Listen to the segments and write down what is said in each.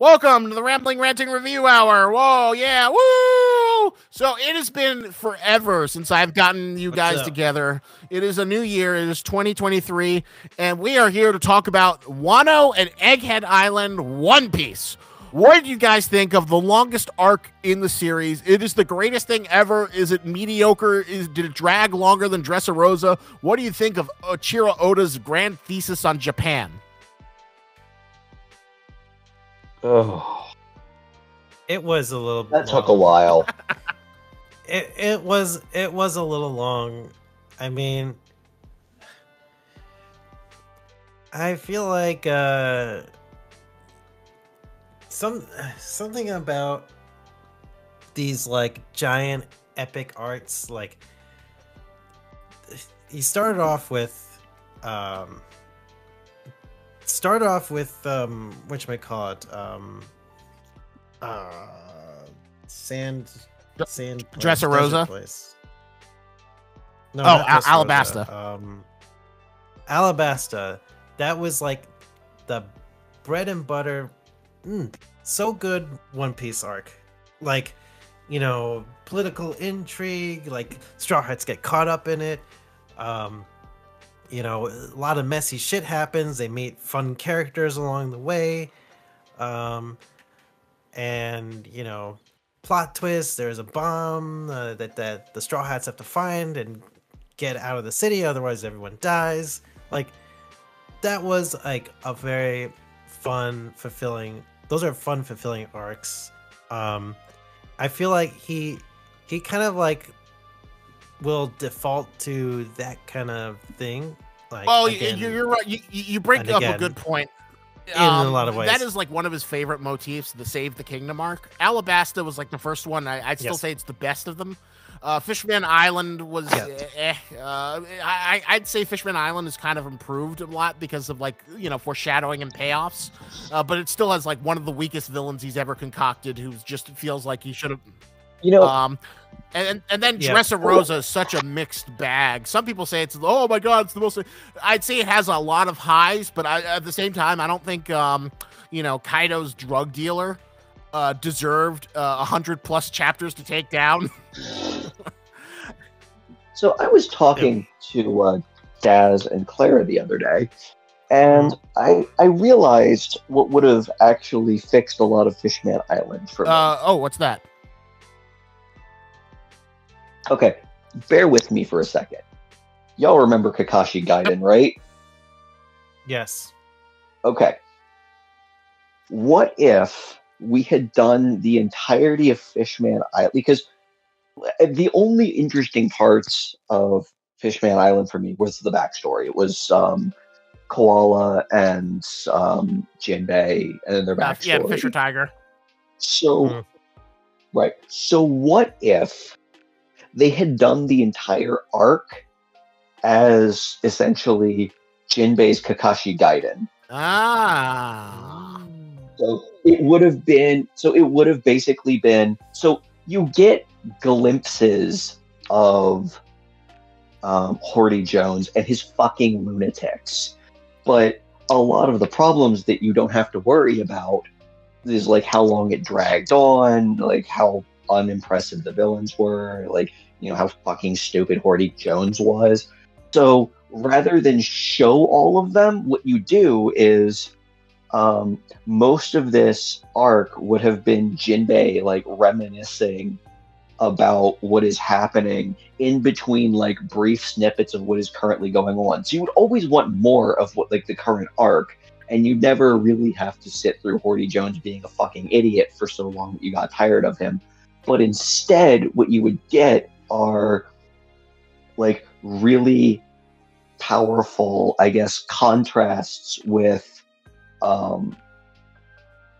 Welcome to the Rambling Ranting Review Hour. Whoa, yeah, woo! So it has been forever since I've gotten you guys together. It is a new year. It is 2023, and we are here to talk about Wano and Egghead Island One Piece. What did you guys think of the longest arc in the series? It is the greatest thing ever. Is it mediocre? Did it drag longer than Dressrosa? What do you think of Ochiro Oda's grand thesis on Japan? Oh, it was a little. That took a while. It was a little long. I mean, I feel like something about these like giant epic arcs. Like he started off with whatchamacallit, sand Dressrosa place. No, Alabasta. Alabasta. That was like the bread and butter. So good One Piece arc. Like, you know, political intrigue, like Straw Hats get caught up in it. You know, a lot of messy shit happens. They meet fun characters along the way. And, you know, plot twist. There's a bomb that the Straw Hats have to find and get out of the city. Otherwise, everyone dies. Like, that was, like, a very fun, fulfilling... Those are fun, fulfilling arcs. I feel like he kind of, like... will default to that kind of thing. Like, you're right. You break up a good point. In a lot of ways. That is like one of his favorite motifs, the Save the Kingdom arc. Alabasta was like the first one. I'd still say it's the best of them. Fisherman Island was I'd say Fisherman Island has kind of improved a lot because of like, you know, foreshadowing and payoffs. But it still has like one of the weakest villains he's ever concocted, who just feels like he should have. You know, and then Dressrosa is such a mixed bag. Some people say it's, oh my god, it's the most. I'd say it has a lot of highs, but at the same time, I don't think you know, Kaido's drug dealer deserved 100+ chapters to take down. So I was talking to Daz and Clara the other day, and I realized what would have actually fixed a lot of Fishman Island for me. What's that? Okay, bear with me for a second. Y'all remember Kakashi Gaiden, right? Yes. Okay. What if we had done the entirety of Fishman Island? Because the only interesting parts of Fishman Island for me was the backstory. It was Koala and Jinbei, and then their backstory. Yeah, Fisher Tiger. So, right. So what if they had done the entire arc as essentially Jinbei's Kakashi Gaiden? So it would have basically been, so you get glimpses of Horty Jones and his fucking lunatics, but a lot of the problems that you don't have to worry about is like how long it dragged on, like how unimpressive the villains were, like, you know, how fucking stupid Horty Jones was. So rather than show all of them, what you do is most of this arc would have been Jinbei like reminiscing about what is happening in between like brief snippets of what is currently going on. So you would always want more of what like the current arc, and you never really have to sit through Horty Jones being a fucking idiot for so long that you got tired of him. But instead, what you would get are like really powerful, I guess, contrasts with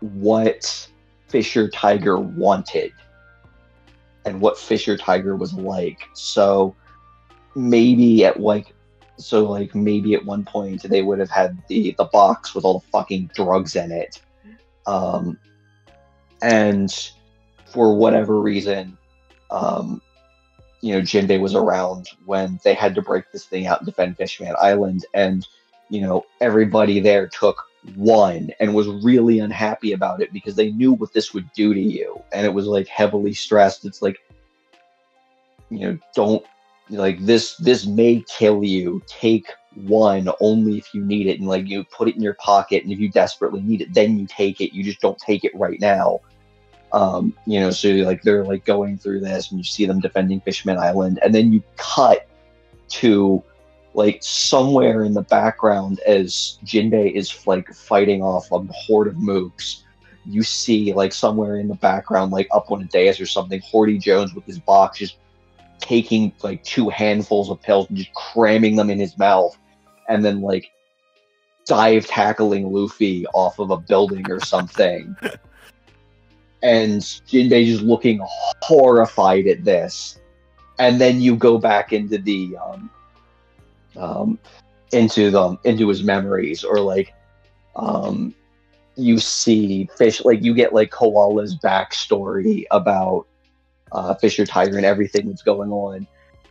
what Fisher Tiger wanted and what Fisher Tiger was like. So maybe at one point they would have had the box with all the fucking drugs in it, and for whatever reason, you know, Jinbei was around when they had to break this thing out and defend Fishman Island, and, you know, everybody there took one and was really unhappy about it because they knew what this would do to you, and it was like heavily stressed. It's like, don't, like, this may kill you. Take one only if you need it, and like you put it in your pocket, and if you desperately need it, then you take it. You just don't take it right now. So like they're like going through this, and you see them defending Fishman Island, and then you cut to like somewhere in the background as Jinbei is like fighting off a horde of mooks. You see like somewhere in the background, like up on a dais or something, Horty Jones with his box just taking like 2 handfuls of pills and just cramming them in his mouth, and then like dive tackling Luffy off of a building or something. And Jinbei just looking horrified at this. And then you go back into the into his memories, or like you see Fish, like you get like Koala's backstory about Fisher Tiger and everything that's going on.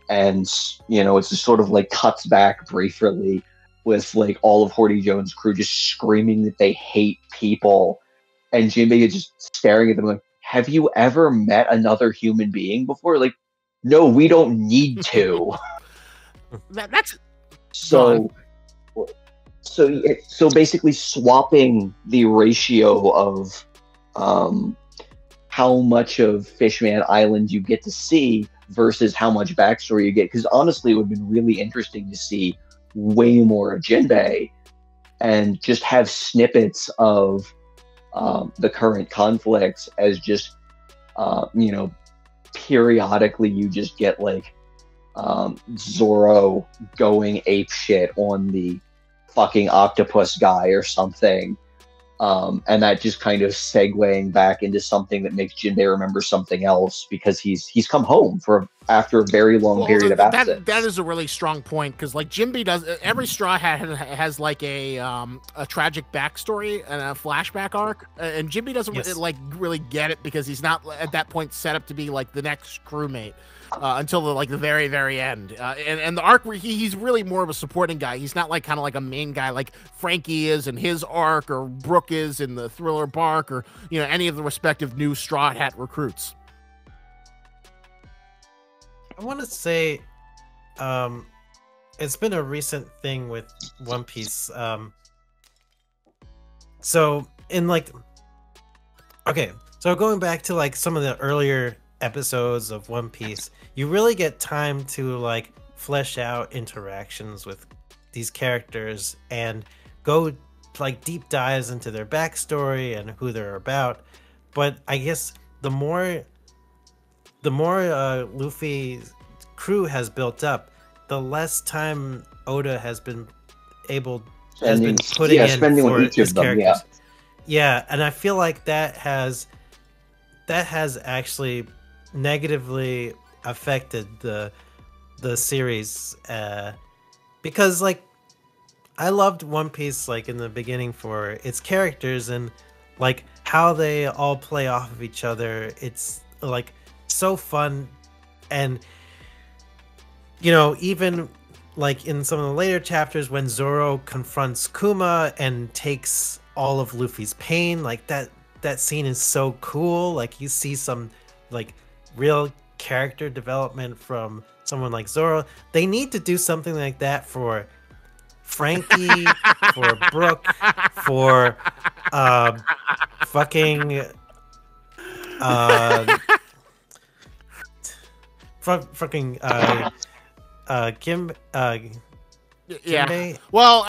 And it's just sort of like cuts back briefly with like all of Horty Jones' crew just screaming that they hate people. And Jinbei is just staring at them like, have you ever met another human being before? Like, no, we don't need to. That's so basically swapping the ratio of how much of Fishman Island you get to see versus how much backstory you get. Because honestly, it would have been really interesting to see way more of Jinbei and just have snippets of the current conflicts, as just periodically you just get like Zoro going ape shit on the fucking octopus guy or something, and that just kind of segueing back into something that makes Jinbei remember something else, because he's come home after a very long period of absence. That is a really strong point, because like Jinbei does, every Straw Hat has like a tragic backstory and a flashback arc, and Jinbei doesn't really get it, because he's not at that point set up to be like the next crewmate until the very, very end. And the arc where he's really more of a supporting guy. He's not like kind of like a main guy like Frankie is in his arc, or Brooke is in the Thriller Bark, or any of the respective new Straw Hat recruits. I want to say it's been a recent thing with One Piece. So going back to like some of the earlier episodes of One Piece, you really get time to like flesh out interactions with these characters and go like deep dives into their backstory and who they're about. But I guess the more Luffy's crew has built up, the less time Oda has been putting in for his characters. Yeah, and I feel like that has actually negatively affected the series, because like I loved One Piece like in the beginning for its characters and like how they all play off of each other. It's like so fun, and even like in some of the later chapters when Zoro confronts Kuma and takes all of Luffy's pain, like that scene is so cool. Like you see some like real character development from someone like Zoro. They need to do something like that for Frankie, for Brooke, for fucking fucking Kim yeah. Well,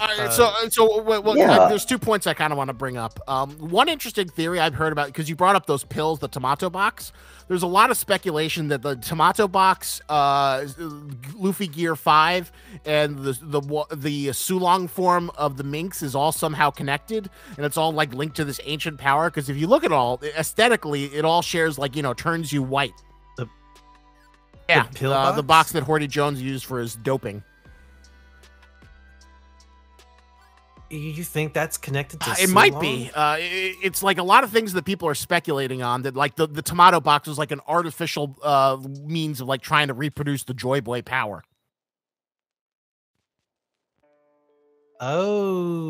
there's 2 points I kind of want to bring up. One interesting theory I've heard about, because you brought up those pills, the tomato box. There's a lot of speculation that the tomato box, Luffy Gear 5, and the Sulong form of the Minx is all somehow connected, and it's all like linked to this ancient power. Because if you look at all aesthetically, it all shares like turns you white. The box that Horty Jones used for his doping. You think that's connected to it might be. It's like a lot of things that people are speculating on, that like the tomato box is like an artificial means of like trying to reproduce the Joy Boy power. Oh.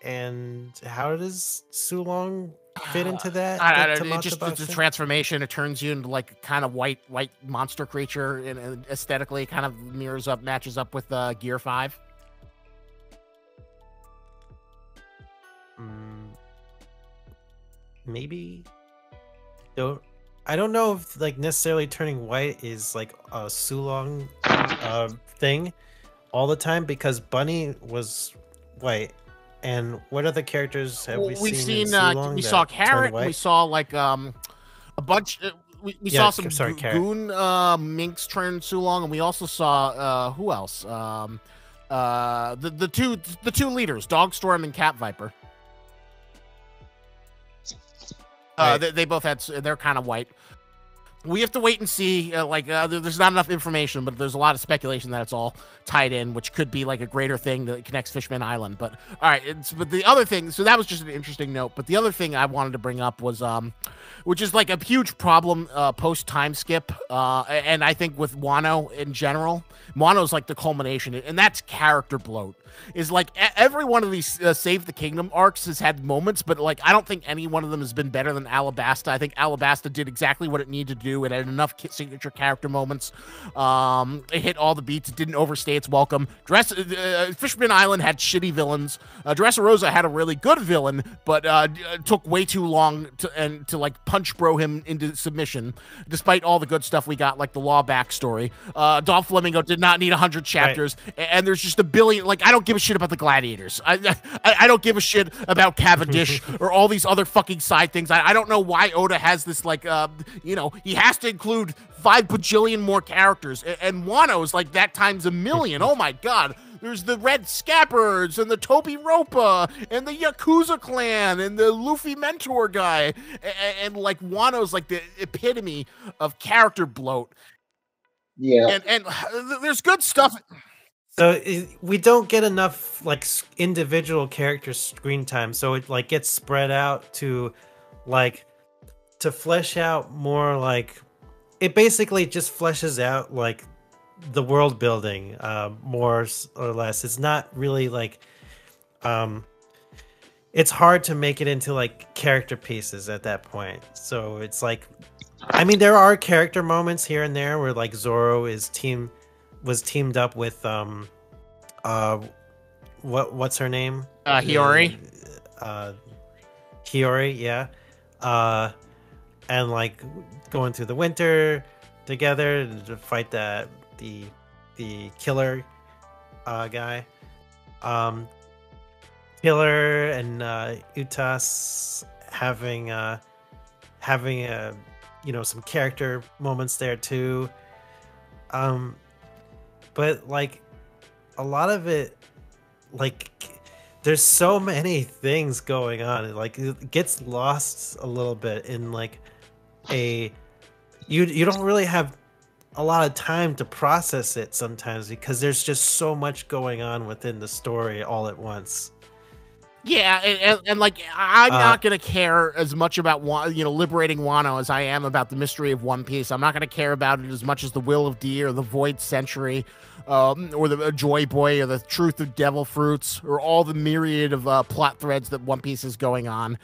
and how does Sulong fit into that? It's a transformation. It turns you into like kind of white monster creature, and aesthetically kind of matches up with Gear 5. Maybe. I don't know if like necessarily turning white is like a Sulong thing all the time, because Bunny was white. And what other characters have we seen in Sulong? We saw Carrot. We saw like a bunch. We saw some Goon minks turn Sulong, and we also saw who else? The two leaders, Dogstorm and Cat Viper. They both had. They're kind of white. We have to wait and see. There's not enough information, but there's a lot of speculation that it's all tied in, which could be like a greater thing that connects Fishman Island. But all right, but the other thing. So that was just an interesting note. But the other thing I wanted to bring up was, which is like a huge problem post time skip, and I think with Wano in general, Wano's like the culmination, and that's character bloat. Is like every one of these Save the Kingdom arcs has had moments, but like I don't think any one of them has been better than Alabasta. I think Alabasta did exactly what it needed to do. It had enough signature character moments. It hit all the beats. It didn't overstay its welcome. Fishman Island had shitty villains. Dressrosa had a really good villain, but took way too long to like punch bro him into submission, despite all the good stuff we got, like the Law backstory. Dolph Flamingo did not need 100 chapters, right. And there's just a billion. Like I don't give a shit about the Gladiators. I don't give a shit about Cavendish or all these other fucking side things. I don't know why Oda has this like he has to include 5 bajillion more characters, and Wano's like that times a million. Oh my god. There's the Red Scabbards and the Toby Ropa and the Yakuza clan and the Luffy mentor guy, and like Wano's like the epitome of character bloat. Yeah, and there's good stuff. So we don't get enough like individual character screen time, so it like gets spread out to flesh out more. Like it basically just fleshes out like the world building more or less. It's not really like it's hard to make it into like character pieces at that point. So it's like, I mean, there are character moments here and there where like Zoro was teamed up with what's her name? Hiyori. Hiyori, yeah. And like going through the winter together to fight the killer guy. Killer and Utas having some character moments there too. But like a lot of it, like there's so many things going on. Like it gets lost a little bit in like you don't really have a lot of time to process it sometimes, because there's just so much going on within the story all at once. Yeah, and like I'm not gonna care as much about liberating Wano as I am about the mystery of One Piece. I'm not gonna care about it as much as the Will of D or the Void Century, or the Joy Boy or the Truth of Devil Fruits, or all the myriad of plot threads that One Piece is going on.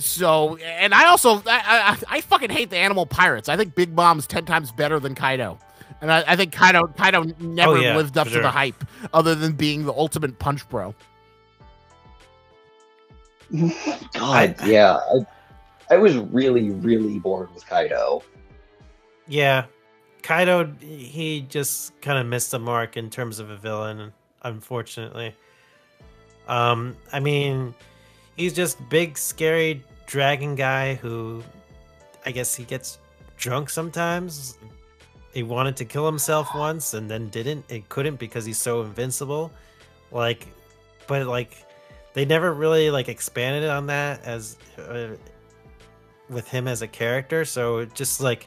So, and I also I fucking hate the animal pirates. I think Big Mom's 10 times better than Kaido. And I think Kaido never lived up to the hype, other than being the ultimate punch bro. God, yeah. I was really, really bored with Kaido. Yeah. Kaido, he just kind of missed the mark in terms of a villain, unfortunately. I mean, he's just big, scary dragon guy who, I guess he gets drunk sometimes. He wanted to kill himself once and then didn't. It couldn't because he's so invincible. Like, but like, they never really like expanded on that as with him as a character. So it just like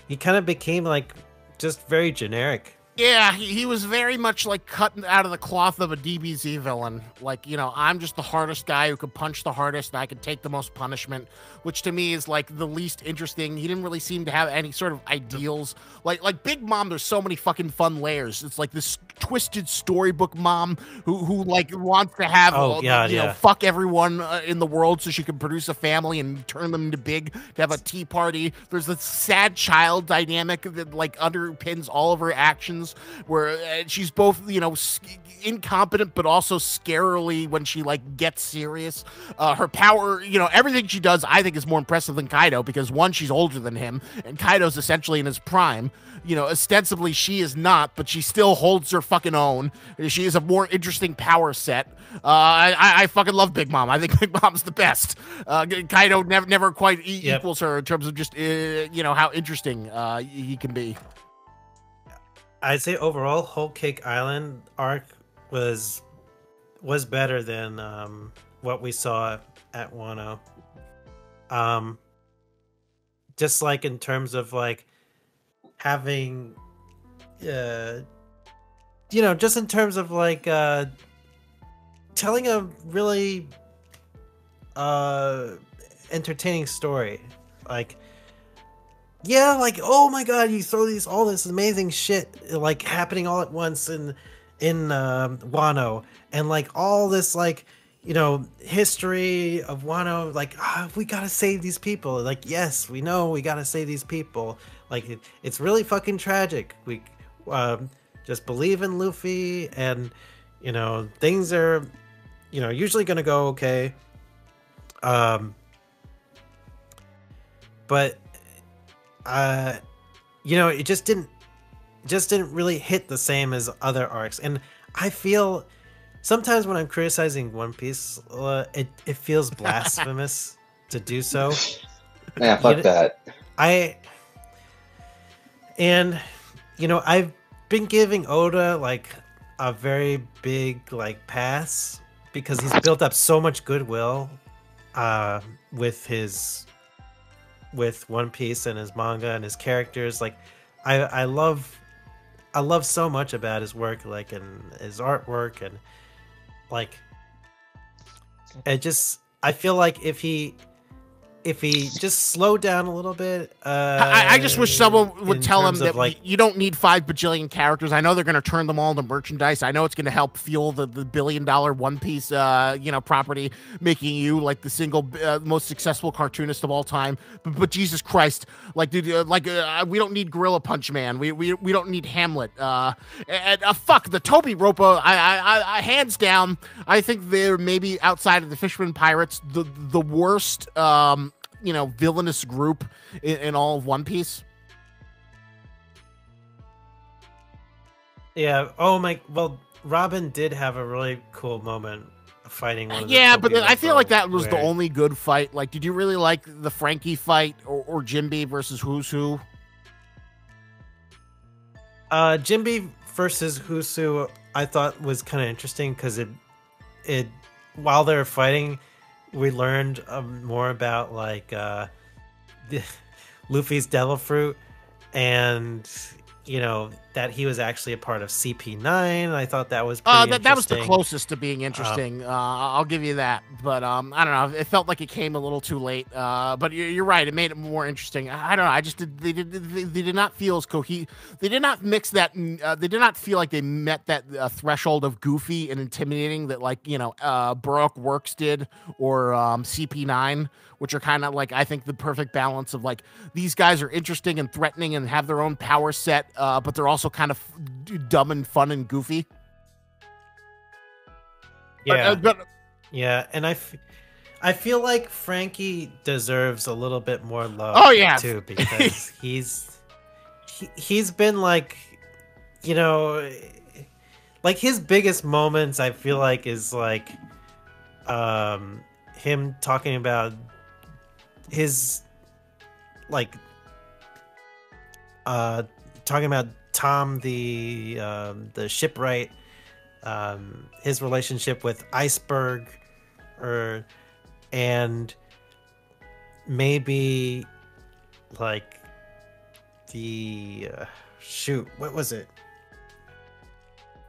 he kind of became like just very generic. Yeah, he was very much like cut out of the cloth of a DBZ villain. Like, I'm just the hardest guy who could punch the hardest and I could take the most punishment, which to me is like the least interesting. He didn't really seem to have any sort of ideals. Like Big Mom, there's so many fucking fun layers. It's like this twisted storybook mom who like wants to have, fuck everyone in the world so she can produce a family and turn them into big, to have a tea party. There's this sad child dynamic that like underpins all of her actions, where she's both, incompetent but also scarily when she like gets serious. Her power, everything she does, I think is more impressive than Kaido, because one, she's older than him, and Kaido's essentially in his prime. Ostensibly she is not, but she still holds her fucking own. She is a more interesting power set. I fucking love Big Mom. I think Big Mom's the best. Kaido never quite equals her in terms of just, how interesting he can be. I'd say overall, Whole Cake Island arc was better than what we saw at Wano. Just like in terms of like having, just in terms of like telling a really entertaining story, like. Yeah, like, oh my god, you throw all this amazing shit like happening all at once in Wano, and like all this like, history of Wano, like, we gotta save these people. Like, yes, we know we gotta save these people. Like, it's really fucking tragic. We just believe in Luffy, and things are usually gonna go okay. But it just didn't really hit the same as other arcs. And I feel sometimes when I'm criticizing One Piece, it feels blasphemous to do so. Yeah, fuck that. I've been giving Oda like a very big like pass, because he's built up so much goodwill with One Piece and his manga and his characters. Like, I love so much about his work, like, and his artwork, and like, I feel like if he just slowed down a little bit, I just wish someone would tell him that like, you don't need 5 bajillion characters. I know they're going to turn them all into merchandise. I know it's going to help fuel the $1 billion One Piece, property, making you like the single most successful cartoonist of all time. But Jesus Christ, like, dude, we don't need Gorilla Punch Man. We don't need Hamlet. Fuck the Toby Roppo. I hands down, I think they're maybe outside of the Fisherman Pirates the worst. Villainous group in all of One Piece. Yeah. Oh my. Well, Robin did have a really cool moment fighting one of the but I feel like that was the only good fight. Like, did you really like the Frankie fight or Jinbe versus Who's Who? Jinbe versus Who's Who, I thought was kind of interesting, because it while they were fighting, we learned more about like Luffy's Devil Fruit, and that he was actually a part of CP9. I thought that was pretty that was the closest to being interesting. I'll give you that. But I don't know. It felt like it came a little too late. But you're right. It made it more interesting. I don't know. They did not feel as cohesive. They did not mix that. They did not feel like they met that threshold of goofy and intimidating that Baroque Works did, or CP9, which are kind of like, I think, the perfect balance of like, these guys are interesting and threatening and have their own power set, but they're also kind of dumb and fun and goofy. Yeah, yeah, and I feel like Frankie deserves a little bit more love. Oh yeah, too, because he's been like, like his biggest moments, I feel like, is like him talking about his like talking about Tom the shipwright, his relationship with Iceberg, and maybe like the shoot, what was it?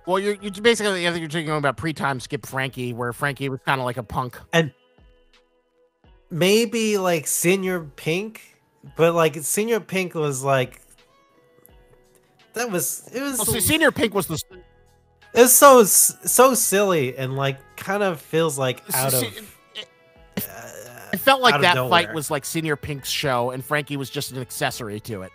Well, you're basically, I think you're talking about pre-time skip Frankie, where Frankie was kind of like a punk. And maybe like Senior Pink, but like Senior Pink was like it was Well, see, Senior Pink was the it's so silly and like kind of feels like out of it felt like that nowhere. fight was like Senior Pink's show, and Frankie was just an accessory to it.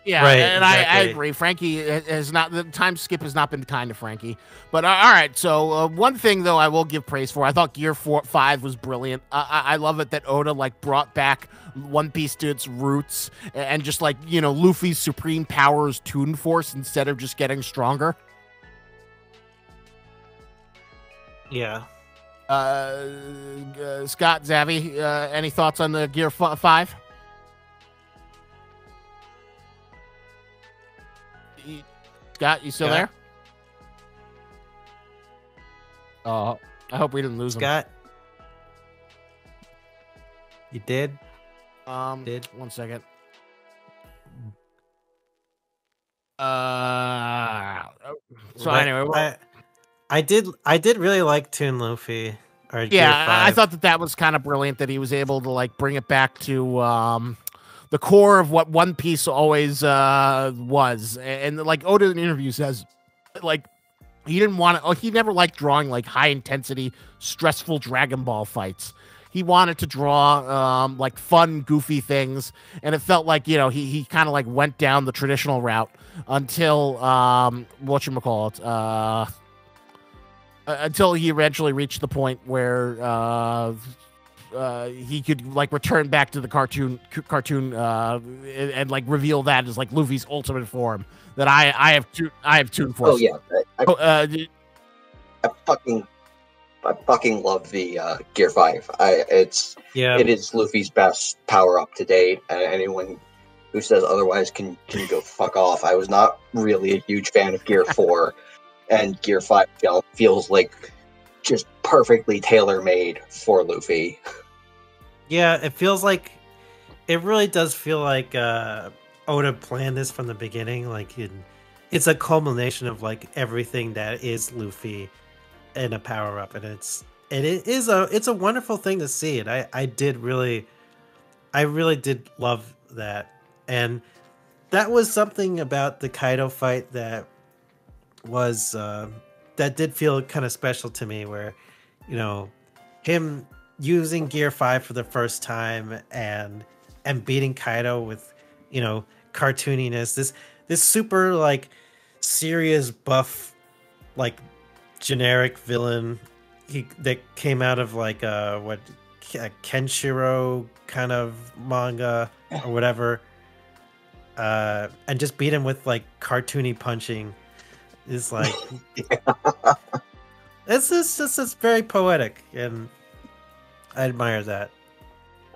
Yeah, right, and exactly. I agree. Frankie has not, the time skip has not been kind to Frankie. But all right, so one thing though I will give praise for, I thought Gear 5 was brilliant. I love it that Oda like brought back One Piece to its roots and just like, you know, Luffy's supreme powers Toon Force instead of just getting stronger. Scott, Zavi, any thoughts on the Gear 5? Scott, you still there? Oh, I hope we didn't lose Scott. You did? Did 1 second. So anyway, I did really like Toon Luffy. Or yeah, I thought that was kind of brilliant that he was able to like bring it back to the core of what One Piece always was, and like Oda in interviews says, like he didn't want to. He never liked drawing like high intensity, stressful Dragon Ball fights. He wanted to draw like fun, goofy things, and it felt like, you know, he kind of like went down the traditional route until whatchamacallit, until he eventually reached the point where he could like return back to the cartoon and like reveal that as like Luffy's ultimate form. That I have Toon Force. Oh yeah, I fucking love the Gear 5. It is Luffy's best power up to date. Anyone who says otherwise can go fuck off. I was not really a huge fan of Gear 4, and Gear 5 feels like just perfectly tailor-made for Luffy. Yeah, it feels like, it really does feel like Oda planned this from the beginning. Like it's a culmination of like everything that is Luffy in a power up, and it's a wonderful thing to see. And I really did love that, and that was something about the Kaido fight that was that did feel kind of special to me, where, you know, him using Gear 5 for the first time and beating Kaido with, you know, cartooniness, this super like serious buff like generic villain that came out of like a Kenshiro kind of manga or whatever, and just beat him with like cartoony punching is like it's very poetic, and I admire that.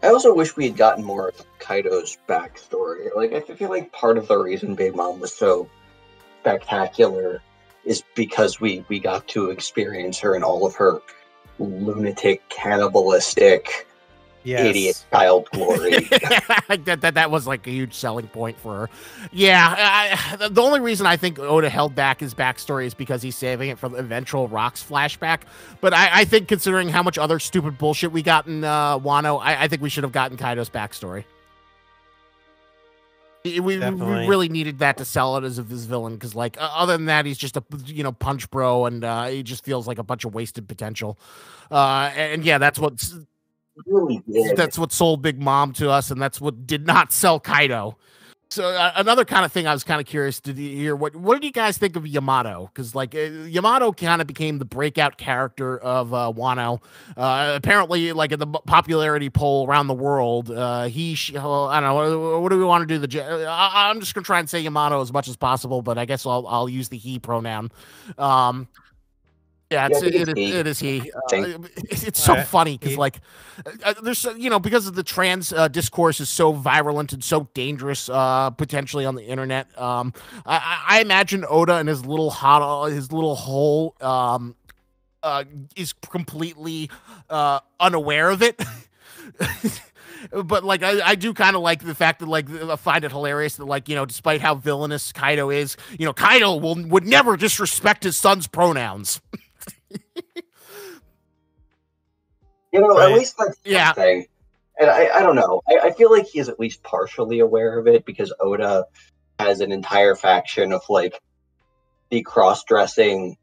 I also wish we had gotten more of Kaido's backstory. Like, I feel like part of the reason Big Mom was so spectacular is because we got to experience her in all of her lunatic, cannibalistic, idiot child glory. that was like a huge selling point for her. Yeah, the only reason I think Oda held back his backstory is because he's saving it for the eventual Rocks flashback. But I think, considering how much other stupid bullshit we got in Wano, I think we should have gotten Kaido's backstory. We really needed that to sell it as a villain, because like other than that, he's just a, you know, punch bro, and he just feels like a bunch of wasted potential. And yeah, that's what sold Big Mom to us, and that's what did not sell Kaido. So another kind of thing I was kind of curious to hear, what did you guys think of Yamato? Because like Yamato kind of became the breakout character of Wano. Apparently, like in the popularity poll around the world, I don't know. What do we want to do? I'm just gonna try and say Yamato as much as possible, but I guess I'll use the he pronoun. Yeah, it is he. It's so funny because like there's, you know, because of the trans discourse is so virulent and so dangerous potentially on the internet. I imagine Oda and his little hole is completely unaware of it. but like I do kind of like the fact that like I find it hilarious that like despite how villainous Kaido is, Kaido would never disrespect his son's pronouns. At least that's the thing. And I don't know. I feel like he is at least partially aware of it because Oda has an entire faction of like the cross-dressing.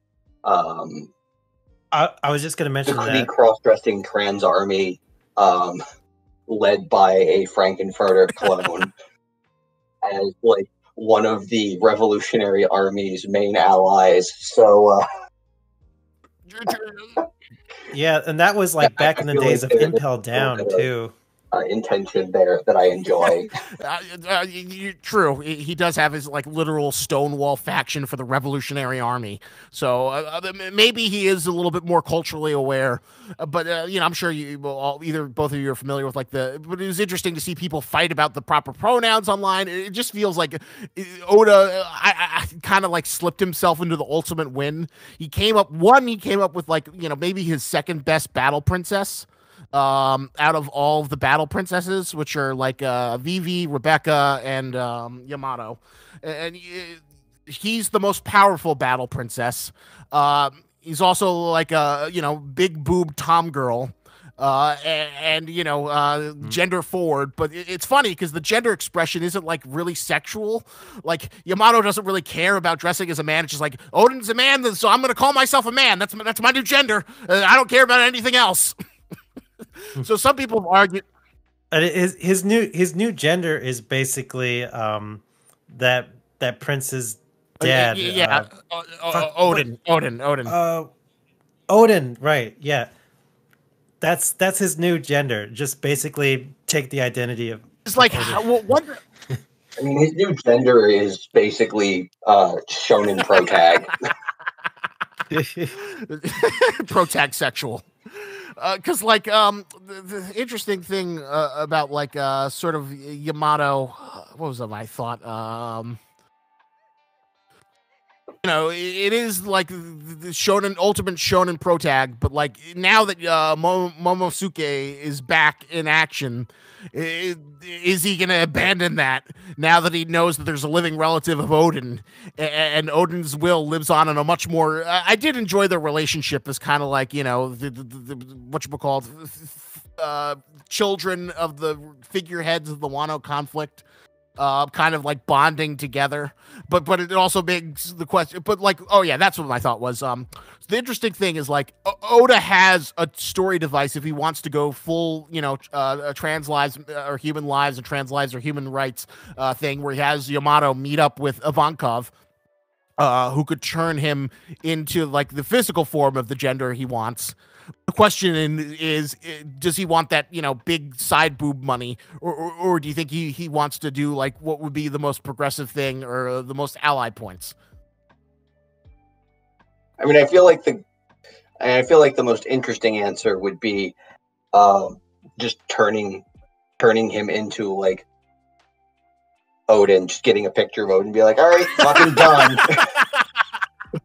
I was just going to mention that the cross-dressing trans army, led by a Frankenfurter clone, as like one of the Revolutionary Army's main allies. So. Yeah, and that was like back in the days of Impel Down too. Intention there that I enjoy. True, he does have his like literal Stonewall faction for the Revolutionary Army, so maybe he is a little bit more culturally aware. But I'm sure both of you are familiar with like But it was interesting to see people fight about the proper pronouns online. It just feels like Oda, I kind of like slipped himself into the ultimate win. He came up with like maybe his second best battle princess. Out of all of the battle princesses, which are like Vivi, Rebecca, and Yamato, and he's the most powerful battle princess. He's also like a big boob tom girl, and gender forward. But it's funny because the gender expression isn't like really sexual. Like Yamato doesn't really care about dressing as a man. It's just like Odin's a man, so I'm gonna call myself a man. That's my new gender. I don't care about anything else. So some people argue his new gender is basically that prince's dad. Odin. Odin, right? Yeah, that's his new gender. Just basically take the identity of. It's like what? I mean, his new gender is basically shonen protag. Protag sexual. Because like the interesting thing about like sort of Yamato, what was my thought? It is like the shonen ultimate shonen protag, but like now that Momosuke is back in action, is he going to abandon that now that he knows that there's a living relative of Odin and Odin's will lives on in a much more I did enjoy their relationship as kind of like the whatchamacallit, children of the figureheads of the Wano conflict, kind of like bonding together, but it also begs the question. But like, oh yeah, that's what my thought was. The interesting thing is like Oda has a story device if he wants to go full, trans lives or human lives and trans lives or human rights thing, where he has Yamato meet up with Ivankov, who could turn him into like the physical form of the gender he wants. The question is, does he want that, big side boob money, or do you think he wants to do like what would be the most progressive thing or the most ally points? I mean, I feel like the most interesting answer would be just turning him into like Odin, just getting a picture of Odin and be like, all right, fucking done.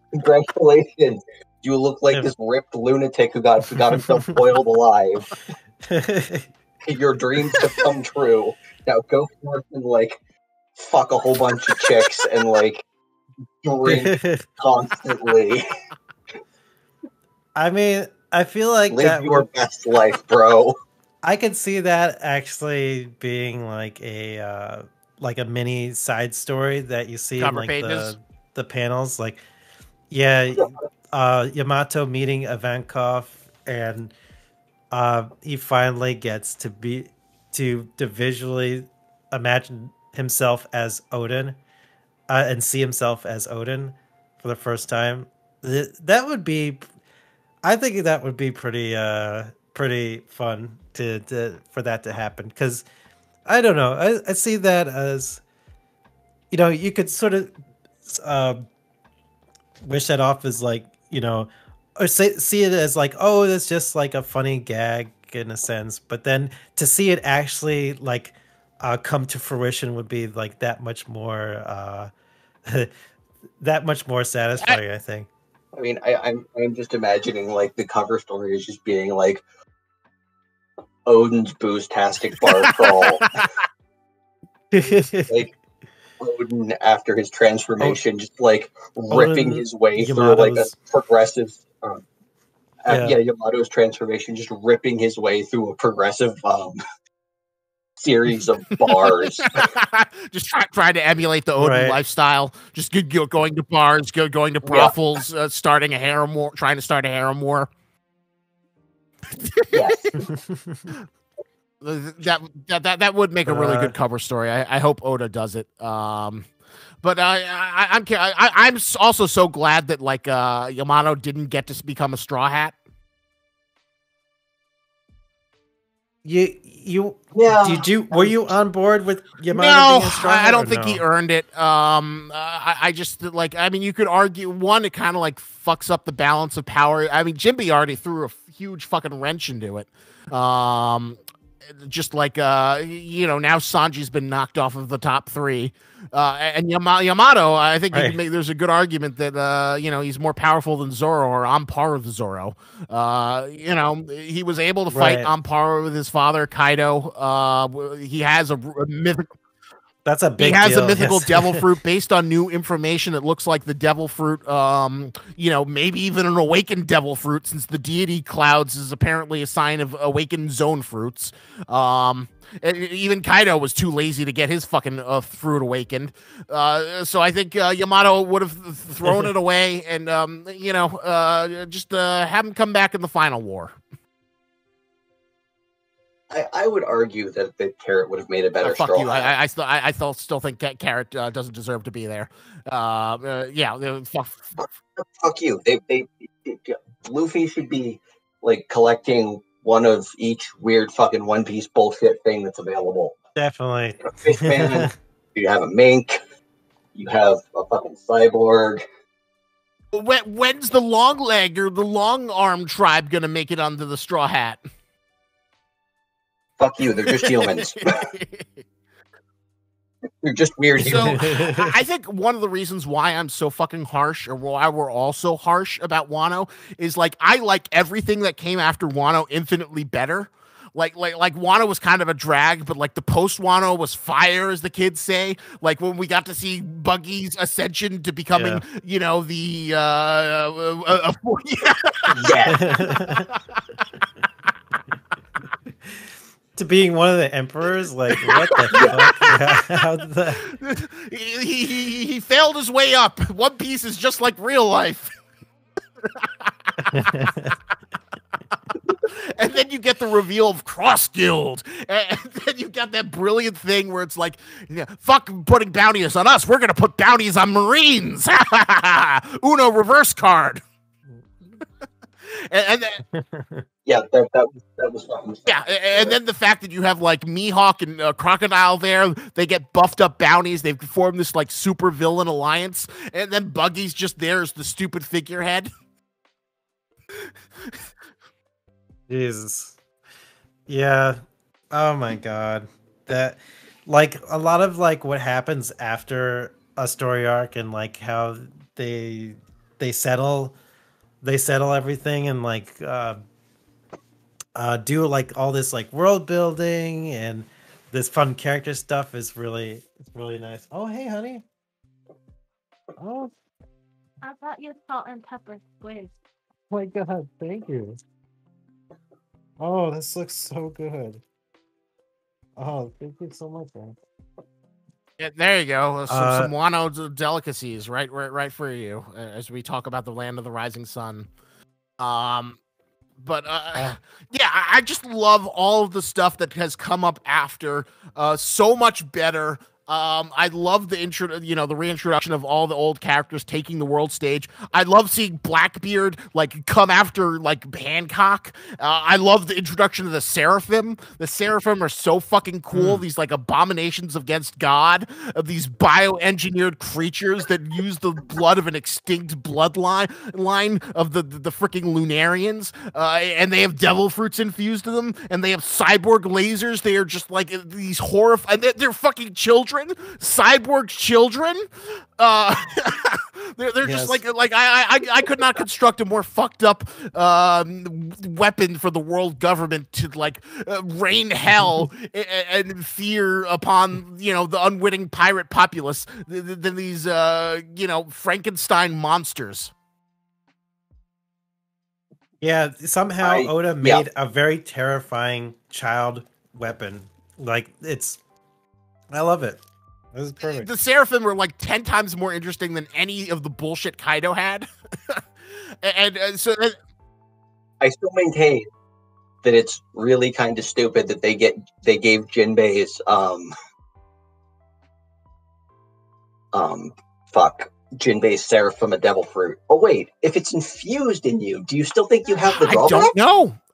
Congratulations. You look like this ripped lunatic who got himself boiled alive. Your dreams have come true. Now go forth and like fuck a whole bunch of chicks and like drink constantly. I mean, I feel like live your best life, bro. I could see that actually being like a mini side story that you see in like the panels. Like, yeah. Yamato meeting Ivankov, and he finally gets to visually imagine himself as Odin, and see himself as Odin for the first time. That would be, I think that would be pretty fun for that to happen. Because I don't know, I see that as, you could sort of wish that off as like, or see it as like, oh, that's just like a funny gag in a sense. But then to see it actually like come to fruition would be like that much more satisfying, I think. I mean, I'm just imagining like the cover story is just being like Odin's Booze-tastic bar crawl. Like Odin after his transformation, just like ripping his way through like a progressive. Yamato's transformation, just ripping his way through a progressive series of bars. Just trying to emulate the Odin lifestyle. Just going to bars, going to brothels, starting a harem war, trying to start a harem war. Yes. That would make a really good cover story. I hope Oda does it. But I'm also so glad that like Yamato didn't get to become a Straw Hat. Were you on board with Yamato being a Straw Hat? I don't think he earned it. I just like, I mean, you could argue one, it kind of like fucks up the balance of power. I mean, Jinbe already threw a huge fucking wrench into it. Just like now Sanji's been knocked off of the top 3, and Yamato, I think there's a good argument that he's more powerful than Zoro, or on par with Zoro. He was able to fight on par with his father Kaido. He has a mythical. That's a big He has deal. a mythical devil fruit based on new information. It looks like the devil fruit, maybe even an awakened devil fruit, since the deity clouds is apparently a sign of awakened zone fruits. Even Kaido was too lazy to get his fucking fruit awakened. So I think Yamato would have thrown it away and, just have him come back in the final war. I would argue that the Carrot would have made a better fuck Straw you. Hat. I still think Carrot doesn't deserve to be there. Fuck you. Luffy should be like collecting one of each weird fucking One Piece bullshit thing that's available. Definitely. You have a Fishman, you have a mink, you have a fucking cyborg. When's the long leg or the long arm tribe gonna make it onto the Straw Hat? Fuck you, they're just humans. They're just weird humans. So I think one of the reasons why I'm so fucking harsh, or why we're all so harsh about Wano, is like I like everything that came after Wano infinitely better. Like Wano was kind of a drag, but like the post Wano was fire, as the kids say. Like when we got to see Buggy's ascension to becoming, to being one of the emperors, like what the fuck? How did that? He failed his way up. One Piece is just like real life. And then you get the reveal of Cross Guild, and then you got that brilliant thing where it's like, fuck putting bounties on us, we're gonna put bounties on Marines. Uno reverse card. and then, that was fun. Yeah, and then the fact that you have like Mihawk and Crocodile there, they get buffed up bounties. They've formed this like super villain alliance, and then Buggy's just there as the stupid figurehead. Jesus. Yeah. Oh my god. That, like, a lot of like what happens after a story arc and like how they settle everything and like do like all this like world building and this fun character stuff is really nice. Oh hey honey. Oh, I brought you salt and pepper squid. Oh my god, thank you. Oh, this looks so good. Oh, thank you so much, man. Yeah, there you go. Some Wano delicacies, right for you, as we talk about the land of the rising sun. I just love all of the stuff that has come up after. So much better. I love the the reintroduction of all the old characters taking the world stage. I love seeing Blackbeard like come after like Hancock. I love the introduction of the Seraphim. The Seraphim are so fucking cool. These like abominations against God, of these bioengineered creatures that use the blood of an extinct bloodline of the freaking Lunarians, and they have devil fruits infused to them, and they have cyborg lasers. They are just like these horrifying. They're fucking children children, cyborg children. They're just like I could not construct a more fucked up weapon for the world government to like rain hell and fear upon the unwitting pirate populace than these Frankenstein monsters. Yeah, somehow Oda made a very terrifying child weapon. Like I love it. This is perfect. The Seraphim were like 10 times more interesting than any of the bullshit Kaido had. So I still maintain that it's really kind of stupid that they gave Jinbei's Jinbei's Seraphim a devil fruit. Oh wait, if it's infused in you, do you still think you have the drawback?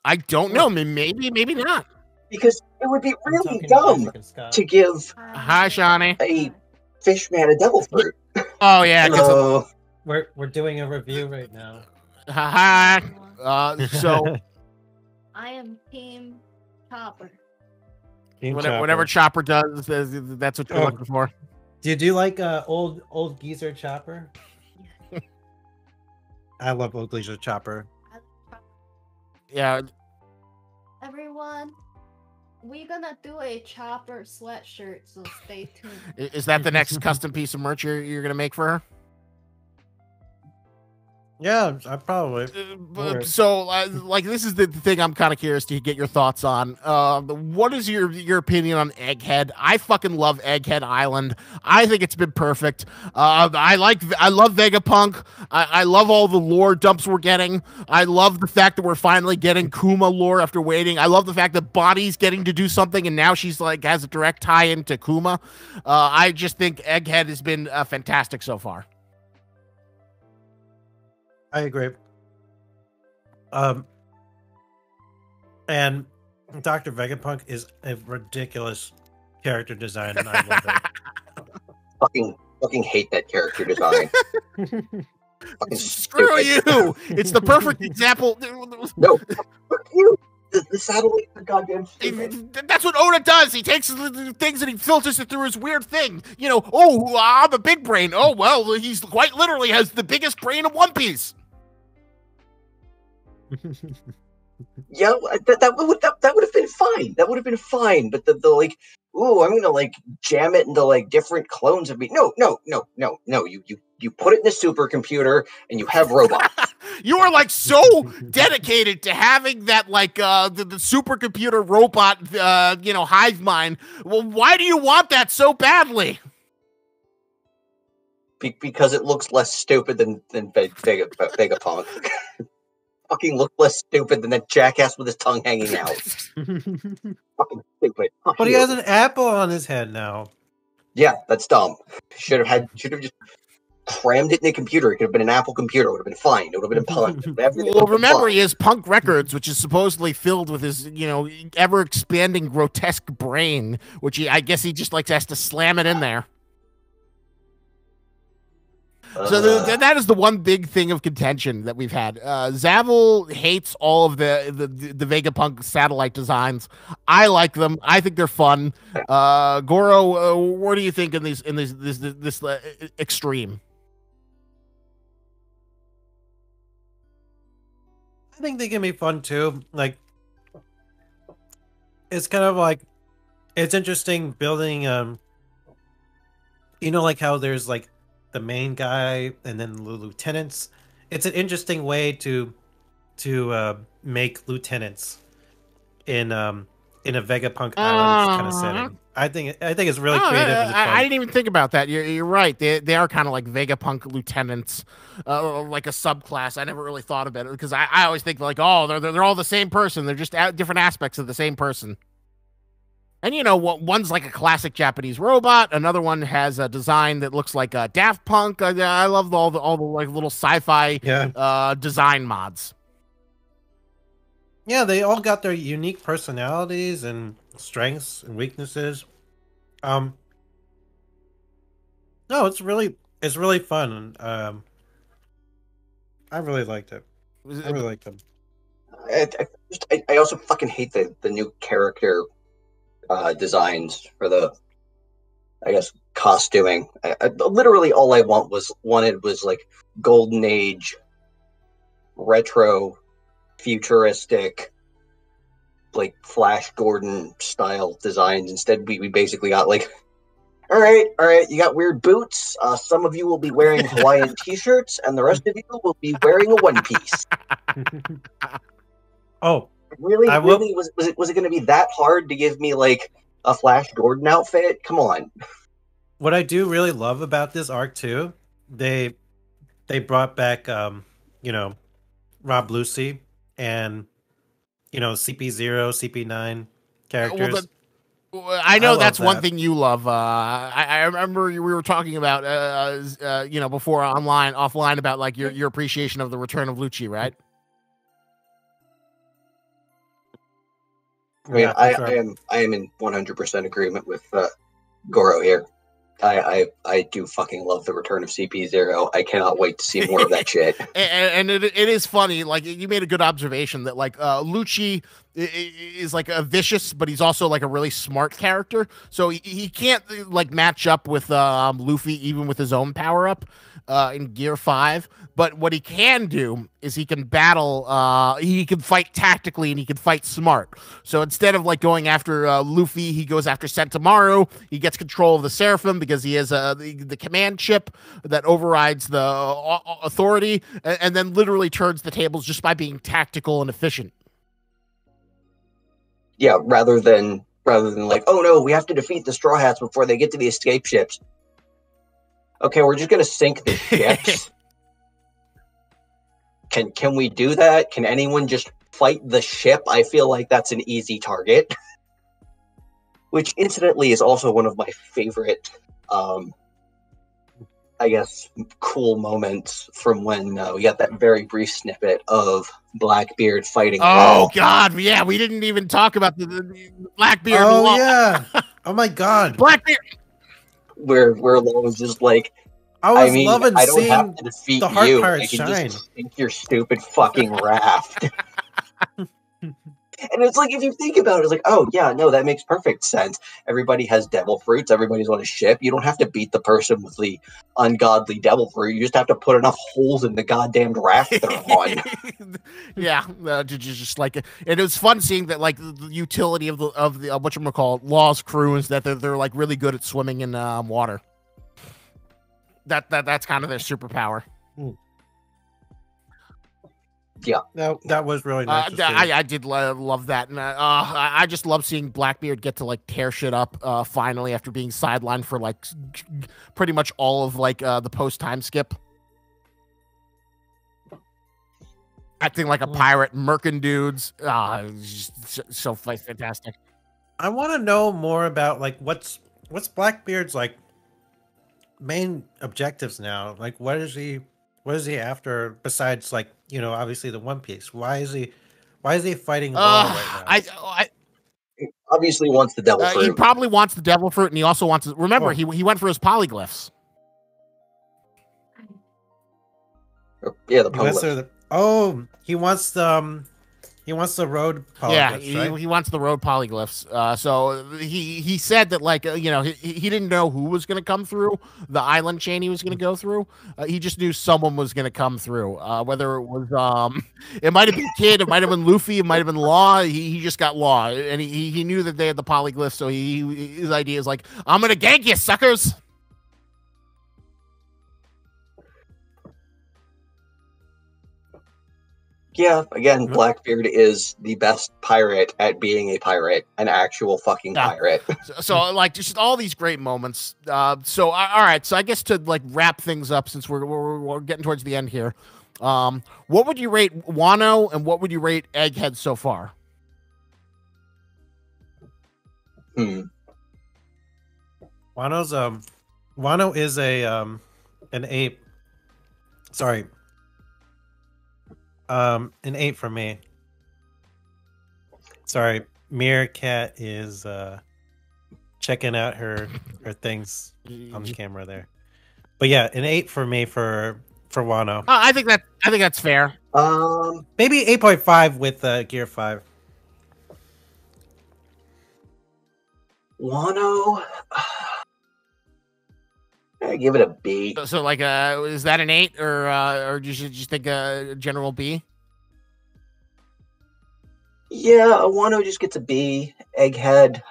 I don't know. Maybe not. Because it would be really dumb to give Shawnee a fish man a devil fruit. Oh yeah, we're doing a review right now. So I am Team Chopper. Whatever Chopper does, that's what you're looking for. Do you like old geezer Chopper? I love old geezer Chopper. Yeah. Everyone, we're gonna do a Chopper sweatshirt, so stay tuned. Is that the next custom piece of merch you're gonna make for her? Yeah, I probably. So, like, this is the thing I'm kind of curious to get your thoughts on. What is your opinion on Egghead? I fucking love Egghead Island. I think it's been perfect. I love Vegapunk. I love all the lore dumps we're getting. I love the fact that we're finally getting Kuma lore after waiting. I love the fact that Bonnie's getting to do something, and now she's like has a direct tie into Kuma. I just think Egghead has been fantastic so far. I agree. And Dr. Vegapunk is a ridiculous character design, and I love it. Fucking hate that character design. Fucking screw you! It's the perfect example. No, fuck you. The satellite are goddamn stupid. That's what Oda does. He takes the things and he filters it through his weird thing. I'm a big brain. Oh, well, he's quite literally has the biggest brain of One Piece. Yeah, that would have been fine. That would have been fine. But the like, ooh, I'm gonna like jam it into like different clones of me. No. You put it in a supercomputer and you have robots. You are like so dedicated to having that like the supercomputer robot hive mind. Well, why do you want that so badly? Because it looks less stupid than Vegapunk. Fucking look less stupid than that jackass with his tongue hanging out. Fucking stupid. But he has an apple on his head now. Yeah, that's dumb. Should have just crammed it in a computer. It could have been an Apple computer. It would have been fine. It would have been punk. Well, remember, he has Punk Records, which is supposedly filled with his, ever expanding grotesque brain, which I guess he just has to slam it in there. So that is the one big thing of contention that we've had. Zavel hates all of the Vegapunk satellite designs. I like them. I think they're fun. Goro, what do you think in this extreme? I think they can be fun too. Like, it's kind of like, it's interesting building. Like how there's like the main guy and then the lieutenants. It's an interesting way to make lieutenants in a Vegapunk Island kind of setting. I think it's really creative. And fun. I didn't even think about that. You're right. They are kind of like Vegapunk lieutenants, like a subclass. I never really thought about it because I always think like, oh, they're all the same person. They're just different aspects of the same person. And one's like a classic Japanese robot. Another one has a design that looks like a Daft Punk. I love all the like little sci-fi design mods. Yeah, they all got their unique personalities and strengths and weaknesses. No, it's really fun. I really liked it. I really liked them. I also fucking hate the new character designs for the I guess, costuming. Literally all I wanted was like golden age, retro, futuristic, like Flash Gordon style designs. Instead, we basically got like, all right, you got weird boots. Some of you will be wearing Hawaiian t-shirts, and the rest of you will be wearing a one piece. Oh, Really, was it going to be that hard to give me like a Flash Gordon outfit? Come on. what I do really love about this arc too, they brought back Rob Lucy and CP0, CP9 characters. I know love that's one that. thing you love. I remember we were talking about, before offline about like your appreciation of the return of Lucci, right? I mean, Yeah, I sure. am in 100% agreement with Goro here. I do fucking love the return of CP0. I cannot wait to see more of that shit. And it is funny. Like you made a good observation that like Lucci is like a vicious, but he's also like a really smart character. So he can't like match up with Luffy even with his own power up in Gear 5. But what he can do is he can battle. He can fight tactically and he can fight smart. So instead of like going after Luffy, he goes after Sentomaru. He gets control of the Seraphim because he has the command chip that overrides the authority, and then literally turns the tables just by being tactical and efficient. Yeah, rather than like, oh no, we have to defeat the Straw Hats before they get to the escape ships. Okay, we're just gonna sink the ships. Can we do that? Can anyone just fight the ship? I feel like that's an easy target. Which, incidentally, is also one of my favorite, I guess, cool moments from when we got that very brief snippet of Blackbeard fighting. Oh God, yeah, we didn't even talk about the Blackbeard. Oh yeah, oh my God, Blackbeard. Where Law was just like, I mean, loving I don't seeing have to defeat the Heart you. Pirate I can shine. just sink your stupid fucking raft. And it's like, if you think about it, it's like, oh yeah, no, that makes perfect sense. Everybody has devil fruits. Everybody's on a ship. You don't have to beat the person with the ungodly devil fruit. You just have to put enough holes in the goddamn raft they're on. Yeah, just like, and it was fun seeing that, like the utility of the whatchamacallit, Law's crew is that they're like really good at swimming in water. That's kind of their superpower. Yeah, that was really nice. I did love that, and I just love seeing Blackbeard get to like tear shit up finally after being sidelined for like pretty much all of like the post time skip, acting like a pirate, murking dudes. So fantastic. I want to know more about like what's Blackbeard's like main objectives now. Like, what is he after besides like, obviously the One Piece? Why is he fighting Law right now? I obviously wants the devil fruit. He probably wants the devil fruit, and he also wants. Remember, he went for his polyglyphs. Yeah, the polyglyphs. He wants the road polyglyphs, right? He wants the road polyglyphs. So he said that like he didn't know who was going to come through the island chain he was going to go through. He just knew someone was going to come through. Whether it was it might have been Kid, it might have been Luffy, it might have been Law. He just got Law, and he knew that they had the polyglyphs. So his idea is like, I'm going to gank you, suckers. Yeah, again, Blackbeard is the best pirate at being a pirate, an actual fucking pirate. So like, just all these great moments. So all right, so I guess to like wrap things up, since we're getting towards the end here, what would you rate Wano and what would you rate Egghead so far? Wano is an 8. Sorry. An 8 for me. Sorry, Meerkat is checking out her things on the camera there. But yeah, an 8 for me for Wano. I think that's fair. Maybe 8.5 with Gear 5. Wano, I give it a B. So like, is that an 8 or you should just think a general B? Yeah, Wano just gets a B. Egghead.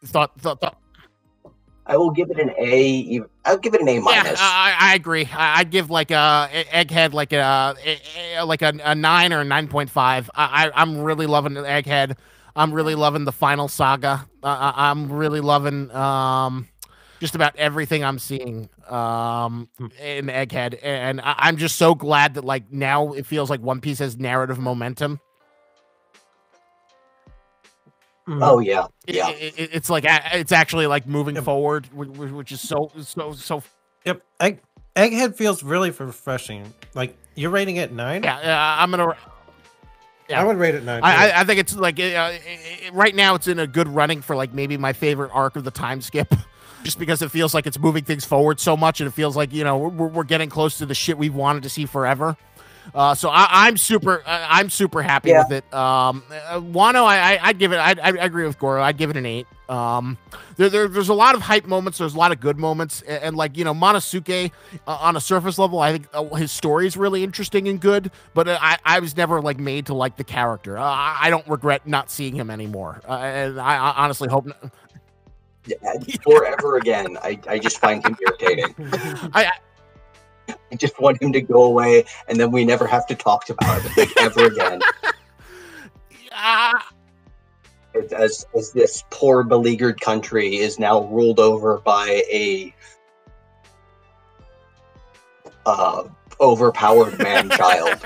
Thought. I will give it an A. I'll give it an A minus. Yeah, I agree. I'd give like Egghead like a 9 or a 9.5. I'm really loving Egghead. I'm really loving the final saga. I'm really loving just about everything I'm seeing in Egghead, and I'm just so glad that like now it feels like One Piece has narrative momentum. Oh yeah, yeah. It's like it's actually like moving forward, which is so. Yep, Egghead feels really refreshing. Like you're rating it 9. Yeah, I'm gonna. Yeah. I would rate it 9. I think it's like right now it's in a good running for like maybe my favorite arc of the time skip, just because it feels like it's moving things forward so much, and it feels like we're getting close to the shit we've wanted to see forever. So I'm super happy with it. Wano, I'd give it. I agree with Goro. I'd give it an 8. There's a lot of hype moments. There's a lot of good moments, and like Monosuke, on a surface level, I think his story is really interesting and good. But I was never like made to like the character. I don't regret not seeing him anymore, and I honestly hope. Forever again. I just find him irritating. I just want him to go away, and then we never have to talk about it like ever again. As this poor beleaguered country is now ruled over by a overpowered man-child.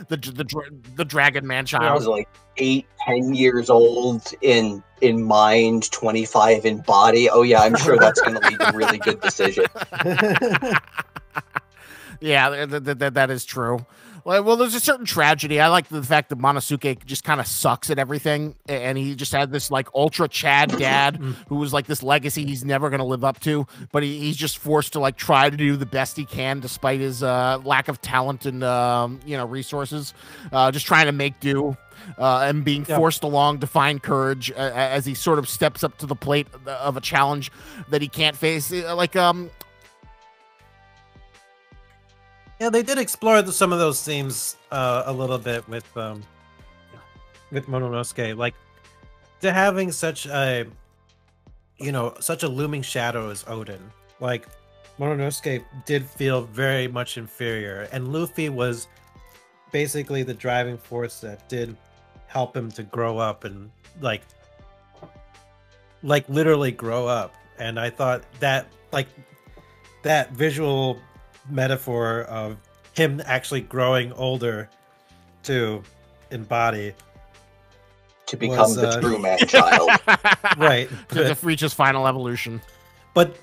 the dragon man-child. I was like 8-10 years old in mind, 25 in body. Oh yeah, I'm sure that's going to lead to really good decisions. Yeah, that is true. Well, there's a certain tragedy. I like the fact that Monosuke just kind of sucks at everything, and he just had this like ultra Chad dad who was like this legacy he's never going to live up to, but he's just forced to like try to do the best he can despite his lack of talent and resources, just trying to make do. And being forced along to find courage as he sort of steps up to the plate of a challenge that he can't face. Yeah, they did explore some of those themes a little bit with Mononosuke, like to having such a looming shadow as Odin. Like Mononosuke did feel very much inferior, and Luffy was basically the driving force that did help him to grow up and like literally grow up. And I thought that that visual metaphor of him actually growing older to embody to become the true man-child, right? To reach his final evolution. But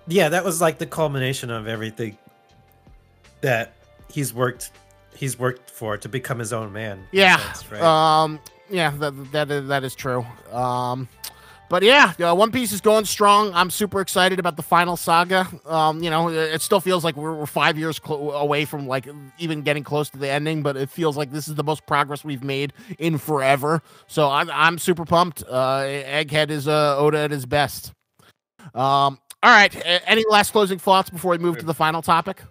yeah, that was like the culmination of everything that he's worked for to become his own man. Yeah, sense, right? Yeah, that is true. But yeah, One Piece is going strong. I'm super excited about the final saga. It still feels like we're 5 years away from like even getting close to the ending, but it feels like this is the most progress we've made in forever. So I'm super pumped. Egghead is Oda at his best. All right. Any last closing thoughts before we move to the final topic?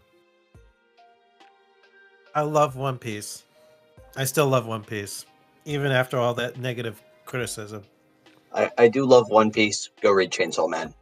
I love One Piece. I still love One Piece, even after all that negative criticism. I do love One Piece. Go read Chainsaw Man.